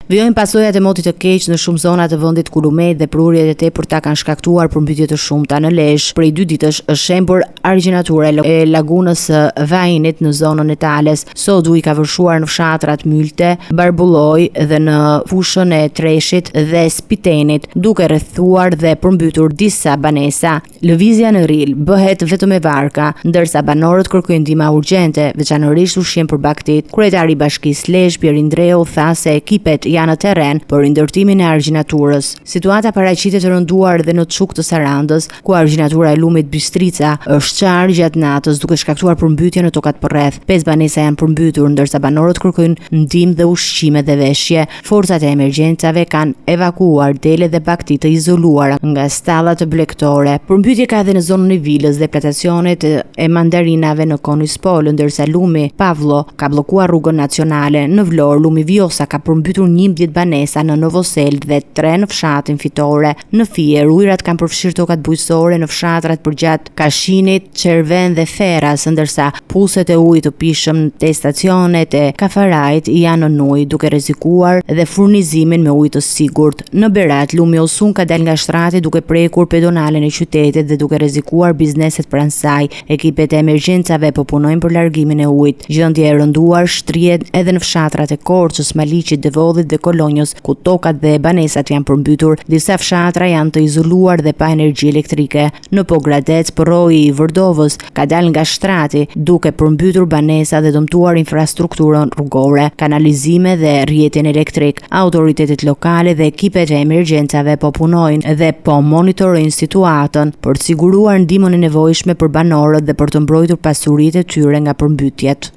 Vijojnë pasojat e motit të keq në shumë zona të vendit ku lumet dhe prurjet e tepërta kanë shkaktuar përmbytje të shumta në Lezhë. Prej 2 ditësh është shembur argjinatura e lagunës së Vajinit në zonën e Tales. Sodu i ka vërshuar në fshatrat Mylte, Barbulloj dhe në fushën e Treshit dhe Spitenit, duke rrethuar dhe përmbytur disa banesa. Lëvizja në Ril bëhet vetëm me barka, ndërsa banorët kërkojnë ndihmë urgjente, veçanërisht ushqim për baktit. Kryetari i Bashkisë Lezhë, Pierin Dreu, tha se ekipet janë në terren për ndërtimin e argjinaturës. Situata paraqitet e rënduar dhe në Çuk të Sarandës, ku argjinatura e lumit Bystrica është qarë gjatë natës, duke shkaktuar përmbytje në tokat përreth. 5 banesa janë përmbytur, ndërsa banorët kërkojnë ndihmë dhe ushqime dhe veshje. Forcat e emergjencave kanë evakuuar dele dhe bakti të izoluara nga stallat blegtore. Përmbytje ka edhe në zonën e Vilës dhe plantacionet e mandarinave në Konispol, ndërsa lumi Pavlo ka bllokuar rrugën nacionale. Në Vlorë, lumi Vjosa ka përmbytur 11 banesa në Novosel dhe 3 në fshatin Fitore. Në Fier, ujërat kanë përfshirë tokat bujqësore në fshatrat përgjatë Kashinit, Çerven dhe Ferras, ndërsa puset e ujit të pishëm te stacionet e Kafarajt janë në ujë, duke rrezikuar dhe furnizimin me ujë të sigurt. Në Berat, lumi Osun ka dalë nga shtrati duke prekur pedonalen e qytetit dhe duke rrezikuar bizneset pranë saj. Ekipet e emergjencave po punojnë për largimin e ujit. Gjendja e rënduar shtrihet edhe në fshatrat e Korçës, Maliqit, Devodhit dhe Kolonjës, ku tokat dhe banesat janë përmbytur. Disa fshatra janë të izoluar dhe pa energji elektrike. Në Pogradec, poroi i Vërdovës ka dalë nga shtrati duke përmbytur banesa dhe dëmtuar infrastrukturën rrugore, kanalizime dhe rrjetin elektrik. Autoritetet lokale dhe ekipet e emergjencave po punojnë dhe po monitorojnë situatën për të siguruar ndihmën e nevojshme për banorët dhe për të mbrojtur pasuritë e tyre nga përmbytjet.